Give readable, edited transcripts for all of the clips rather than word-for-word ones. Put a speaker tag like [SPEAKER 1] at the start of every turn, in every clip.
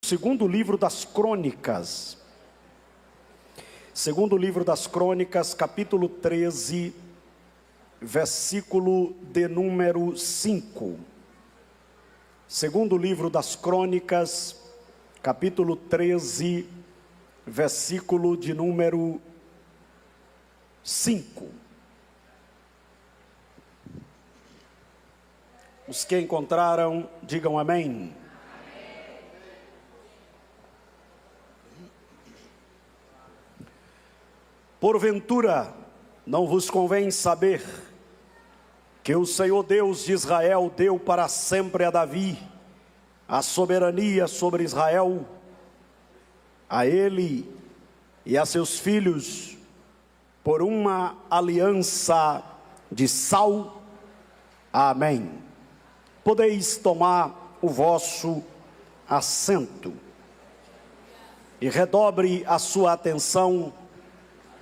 [SPEAKER 1] Segundo livro das Crônicas. Segundo livro das Crônicas, capítulo 13, versículo de número 5. Segundo livro das Crônicas, capítulo 13, versículo de número 5. Os que encontraram, digam amém. Porventura, não vos convém saber que o Senhor Deus de Israel deu para sempre a Davi a soberania sobre Israel, a ele e a seus filhos, por uma aliança de sal. Amém. Podeis tomar o vosso assento e redobre a sua atenção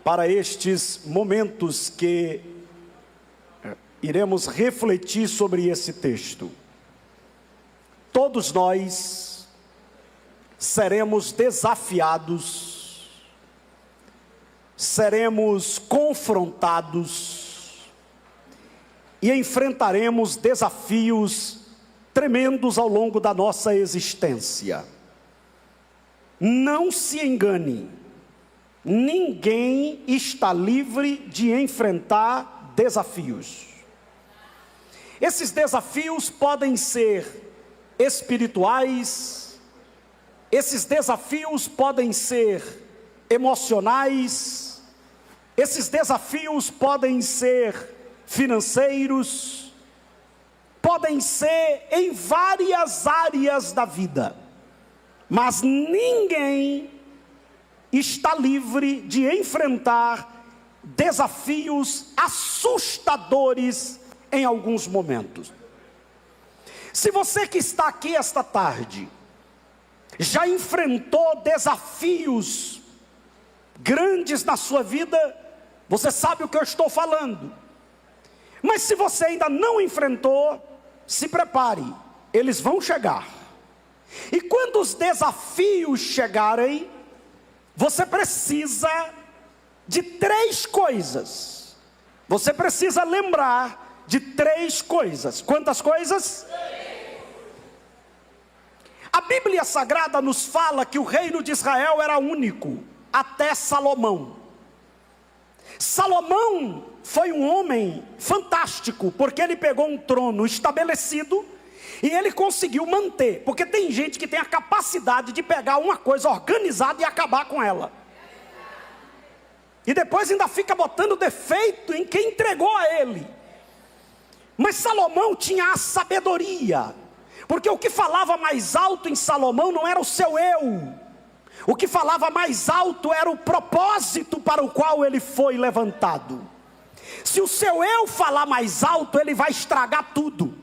[SPEAKER 1] para estes momentos que iremos refletir sobre esse texto. Todos nós seremos desafiados, seremos confrontados e enfrentaremos desafios tremendos ao longo da nossa existência. Não se engane, ninguém está livre de enfrentar desafios. Esses desafios podem ser espirituais, esses desafios podem ser emocionais, esses desafios podem ser financeiros, podem ser em várias áreas da vida, mas ninguém está livre de enfrentar desafios assustadores em alguns momentos. Se você que está aqui esta tarde já enfrentou desafios grandes na sua vida, você sabe o que eu estou falando. Mas se você ainda não enfrentou, se prepare, eles vão chegar. E quando os desafios chegarem, você precisa de 3 coisas. Você precisa lembrar de 3 coisas. Quantas coisas? A Bíblia Sagrada nos fala que o reino de Israel era único, até Salomão. Salomão foi um homem fantástico, porque ele pegou um trono estabelecido e ele conseguiu manter, porque tem gente que tem a capacidade de pegar uma coisa organizada e acabar com ela. E depois ainda fica botando defeito em quem entregou a ele. Mas Salomão tinha a sabedoria, porque o que falava mais alto em Salomão não era o seu eu. O que falava mais alto era o propósito para o qual ele foi levantado. Se o seu eu falar mais alto, ele vai estragar tudo.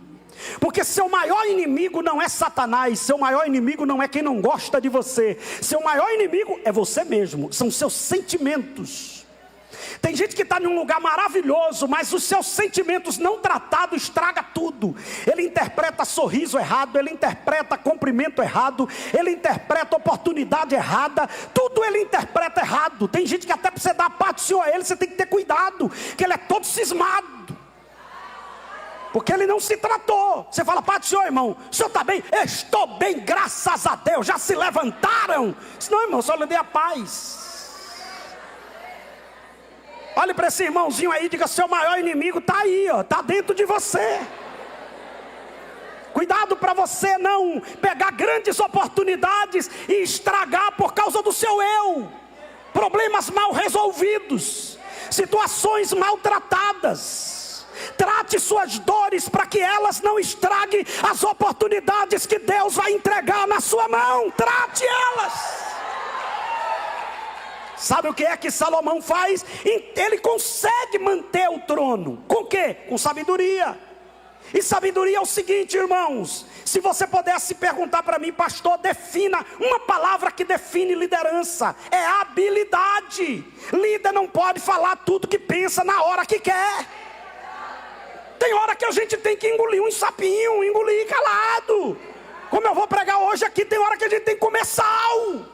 [SPEAKER 1] Porque seu maior inimigo não é Satanás, seu maior inimigo não é quem não gosta de você, seu maior inimigo é você mesmo, são seus sentimentos. Tem gente que está num lugar maravilhoso, mas os seus sentimentos não tratados estraga tudo. Ele interpreta sorriso errado, ele interpreta cumprimento errado, ele interpreta oportunidade errada, tudo ele interpreta errado. Tem gente que até para você dar a paz do Senhor a ele, você tem que ter cuidado, que ele é todo cismado, porque ele não se tratou. Você fala: paz do Senhor, irmão, o senhor está bem? Estou bem, graças a Deus. Já se levantaram? Não, irmão, só lhe dei a paz. Olhe para esse irmãozinho aí e diga: seu maior inimigo está aí, está dentro de você. Cuidado para você não pegar grandes oportunidades e estragar por causa do seu eu. Problemas mal resolvidos, situações maltratadas. Trate suas dores para que elas não estraguem as oportunidades que Deus vai entregar na sua mão. Trate elas. Sabe o que é que Salomão faz? Ele consegue manter o trono. Com quê? Com sabedoria. E sabedoria é o seguinte, irmãos: se você pudesse perguntar para mim: pastor, defina uma palavra que define liderança. É habilidade. Líder não pode falar tudo que pensa na hora que quer. Tem hora que a gente tem que engolir um sapinho, engolir calado. Como eu vou pregar hoje aqui, tem hora que a gente tem que comer sal.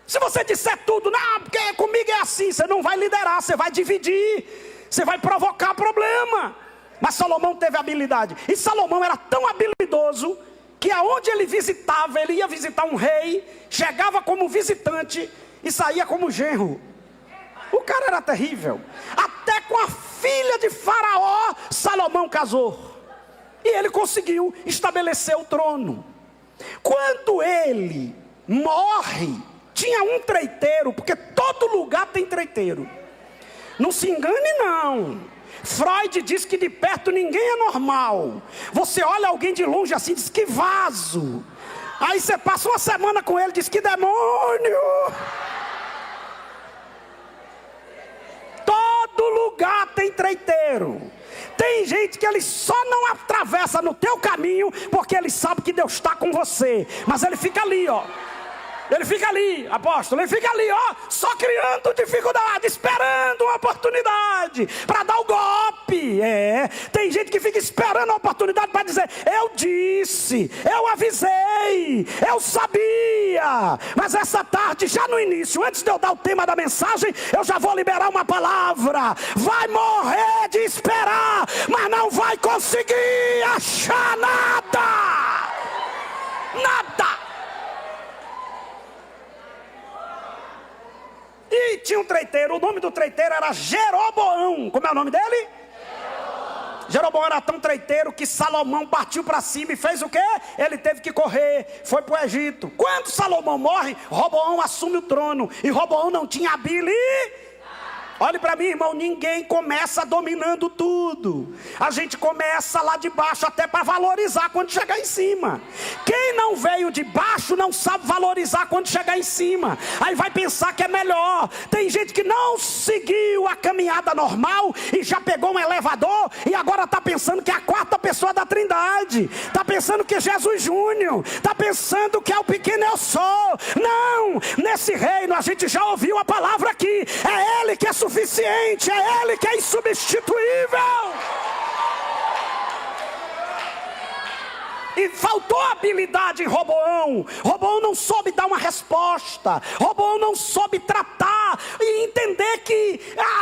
[SPEAKER 1] Se você disser tudo, não, porque comigo é assim, você não vai liderar, você vai dividir, você vai provocar problema. Mas Salomão teve habilidade. E Salomão era tão habilidoso que aonde ele visitava, ele ia visitar um rei, chegava como visitante e saía como genro. O cara era terrível. Até com a filha de Faraó, Salomão casou. E ele conseguiu estabelecer o trono. Quando ele morre, tinha um treiteiro, porque todo lugar tem treiteiro. Não se engane não. Freud diz que de perto ninguém é normal. Você olha alguém de longe assim, diz que vaso. Aí você passa uma semana com ele, diz que demônio. Todo lugar tem treiteiro. Tem gente que ele só não atravessa no teu caminho porque ele sabe que Deus está com você. Mas ele fica ali, ó. Ele fica ali, apóstolo, ele fica ali, ó, só criando dificuldade, esperando uma oportunidade para dar o golpe. Tem gente que fica esperando a oportunidade para dizer: eu disse, eu avisei, eu sabia. Mas essa tarde, já no início, antes de eu dar o tema da mensagem, eu já vou liberar uma palavra. Vai morrer de esperar, mas não vai conseguir achar nada. Nada. E tinha um treiteiro, o nome do treiteiro era Jeroboão. Como é o nome dele? Jeroboão era tão treiteiro que Salomão partiu para cima e fez o quê? Ele teve que correr, foi para o Egito. Quando Salomão morre, Roboão assume o trono. E Roboão não tinha habilidade. Olhe para mim, irmão, ninguém começa dominando tudo. A gente começa lá de baixo até para valorizar quando chegar em cima. Quem não veio de baixo não sabe valorizar quando chegar em cima. Aí vai pensar que é melhor. Tem gente que não seguiu a caminhada normal e já pegou um elevador e agora está pensando que é a quarta pessoa da Trindade. Está pensando que é Jesus Júnior. Está pensando que é o pequeno eu sou. Não, nesse reino a gente já ouviu a palavra aqui. É Ele que é suficiente, é Ele que é insubstituível. E faltou habilidade em Roboão. Roboão não soube dar uma resposta. Roboão não soube tratar e entender que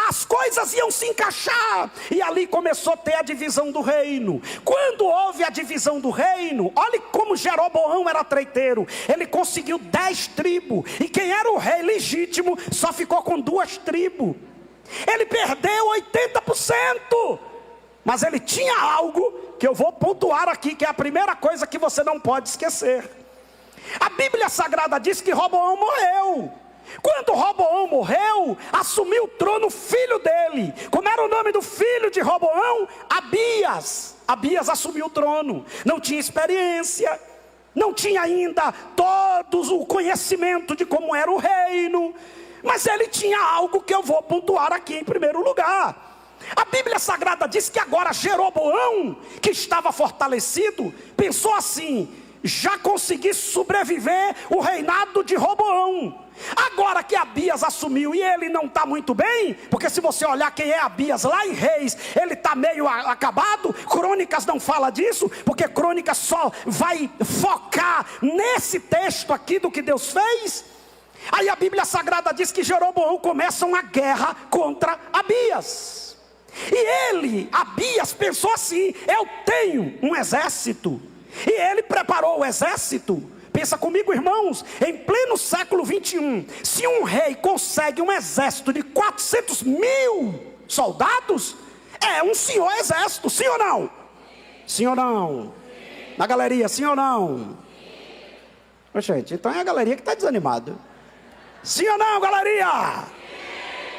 [SPEAKER 1] as coisas iam se encaixar. E ali começou a ter a divisão do reino. Quando houve a divisão do reino, olhe como Jeroboão era treiteiro. Ele conseguiu 10 tribos. E quem era o rei legítimo só ficou com 2 tribos. Ele perdeu 80%. Mas ele tinha algo que eu vou pontuar aqui, que é a primeira coisa que você não pode esquecer. A Bíblia Sagrada diz que Roboão morreu. Quando Roboão morreu, assumiu o trono o filho dele. Como era o nome do filho de Roboão? Abias. Abias assumiu o trono. Não tinha experiência, não tinha ainda todo o conhecimento de como era o reino. Mas ele tinha algo que eu vou pontuar aqui em primeiro lugar. A Bíblia Sagrada diz que agora Jeroboão, que estava fortalecido, pensou assim: já consegui sobreviver o reinado de Roboão. Agora que Abias assumiu e ele não está muito bem, porque se você olhar quem é Abias lá em Reis, ele está meio acabado. Crônicas não fala disso, porque Crônicas só vai focar nesse texto aqui do que Deus fez. Aí a Bíblia Sagrada diz que Jeroboão começa uma guerra contra Abias. E ele, Abias, pensou assim: eu tenho um exército. E ele preparou o exército. Pensa comigo, irmãos, em pleno século 21, se um rei consegue um exército de 400 mil soldados, é um senhor exército, sim ou não? Sim ou não? Na galeria, sim ou não? Ô, gente, então é a galeria que está desanimada. Sim ou não, galeria?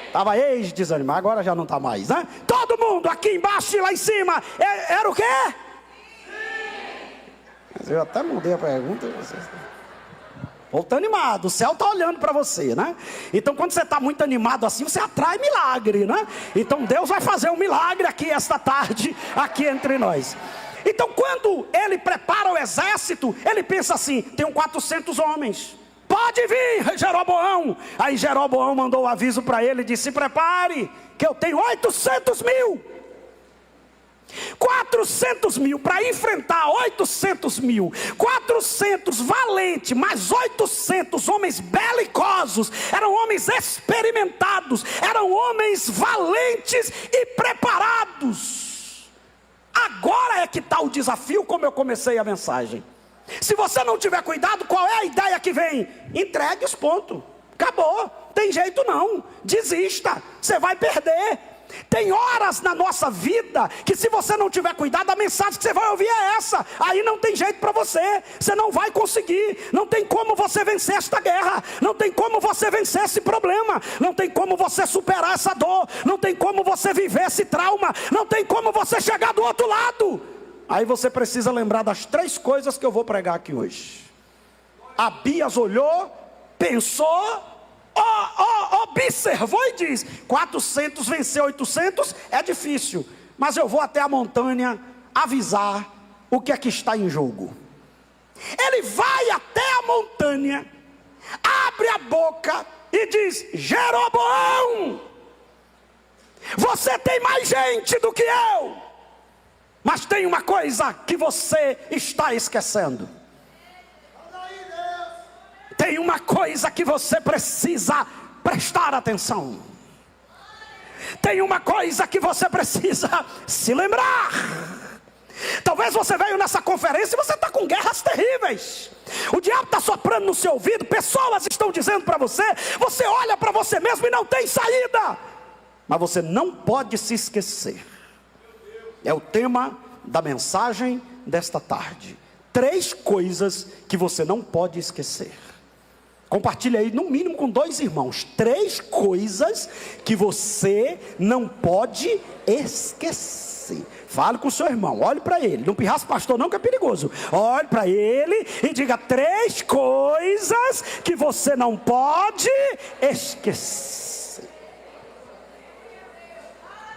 [SPEAKER 1] Estava ex-desanimado, agora já não está mais, né? Todo mundo aqui embaixo e lá em cima, era o quê? Mas eu até mudei a pergunta. Ou está animado, o céu está olhando para você, né? Então quando você está muito animado assim, você atrai milagre, né? Então Deus vai fazer um milagre aqui esta tarde, aqui entre nós. Então quando ele prepara o exército, ele pensa assim: tenho 400 homens. Pode vir, Jeroboão. Aí Jeroboão mandou o aviso para ele e disse: se prepare, que eu tenho 800 mil. 400 mil para enfrentar 800 mil, 400 valentes, mais 800 homens belicosos, eram homens experimentados, eram homens valentes e preparados. Agora é que está o desafio, como eu comecei a mensagem. Se você não tiver cuidado, qual é a ideia que vem? Entregue os pontos, acabou, tem jeito não, desista, você vai perder. Tem horas na nossa vida que, se você não tiver cuidado, a mensagem que você vai ouvir é essa. Aí não tem jeito para você, você não vai conseguir. Não tem como você vencer esta guerra, não tem como você vencer esse problema, não tem como você superar essa dor, não tem como você viver esse trauma, não tem como você chegar do outro lado. Aí você precisa lembrar das 3 coisas que eu vou pregar aqui hoje. Abias olhou, pensou, observou e diz: 400 vencer 800 é difícil, mas eu vou até a montanha avisar o que é que está em jogo. Ele vai até a montanha, abre a boca e diz: Jeroboão, você tem mais gente do que eu, mas tem uma coisa que você está esquecendo. Tem uma coisa que você precisa prestar atenção. Tem uma coisa que você precisa se lembrar. Talvez você veio nessa conferência e você está com guerras terríveis. O diabo está soprando no seu ouvido, pessoas estão dizendo para você, você olha para você mesmo e não tem saída. Mas você não pode se esquecer. É o tema da mensagem desta tarde. 3 coisas que você não pode esquecer. Compartilhe aí, no mínimo com 2 irmãos. 3 coisas que você não pode esquecer. Fale com o seu irmão, olhe para ele. Não pirraça pastor não, que é perigoso. Olhe para ele e diga: 3 coisas que você não pode esquecer.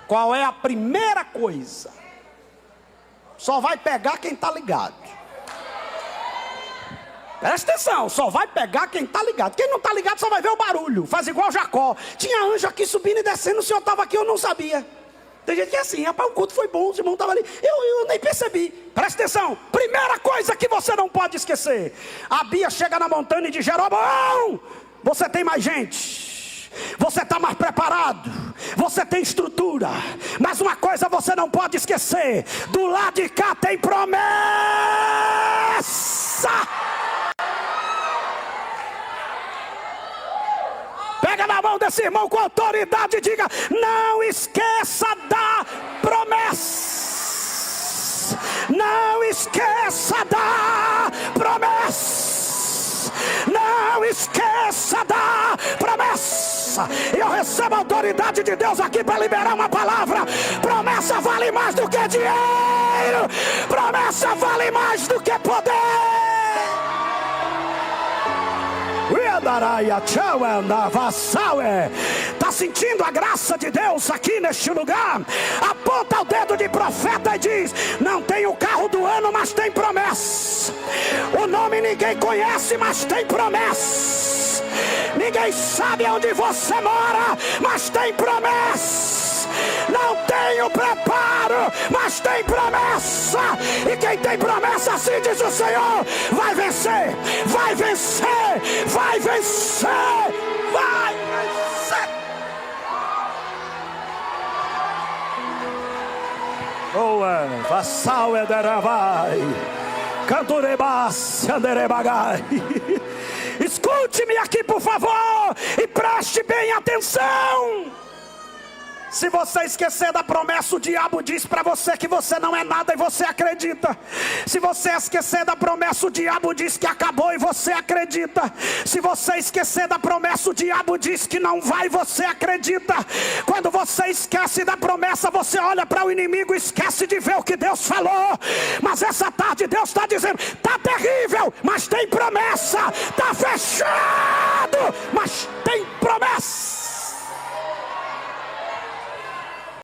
[SPEAKER 1] Qual é a primeira coisa? Só vai pegar quem está ligado. Presta atenção, só vai pegar quem está ligado. Quem não está ligado só vai ver o barulho. Faz igual Jacó. Tinha anjo aqui subindo e descendo, o senhor estava aqui, eu não sabia. Tem gente que é assim: rapaz, o culto foi bom, os irmãos estavam ali, eu nem percebi. Presta atenção, primeira coisa que você não pode esquecer. Abias chega na montanha e diz: Jeroboão, você tem mais gente, você está mais preparado, você tem estrutura, mas uma coisa você não pode esquecer: do lado de cá tem promessa. Pega na mão desse irmão com autoridade e diga: não esqueça da promessa. Não esqueça da promessa. Não esqueça da promessa. E eu recebo a autoridade de Deus aqui para liberar uma palavra. Promessa vale mais do que dinheiro. Promessa vale mais do que poder. Está sentindo a graça de Deus aqui neste lugar? Aponta o dedo de profeta e diz: não tem o carro do ano, mas tem promessa. O nome ninguém conhece, mas tem promessa. Ninguém sabe onde você mora, mas tem promessa. Não tem o preparo, mas tem promessa. E quem tem promessa, assim diz o Senhor, vai vencer, vai vencer, vai vencer, vai vencer. Boa, vassal é deravai, canturebas, anderebagai. Escute-me aqui, por favor, e preste bem atenção. Se você esquecer da promessa, o diabo diz para você que você não é nada e você acredita. Se você esquecer da promessa, o diabo diz que acabou e você acredita. Se você esquecer da promessa, o diabo diz que não vai e você acredita. Quando você esquece da promessa, você olha para o inimigo e esquece de ver o que Deus falou. Mas essa tarde Deus está dizendo: está terrível, mas tem promessa. Está fechado, mas tem promessa.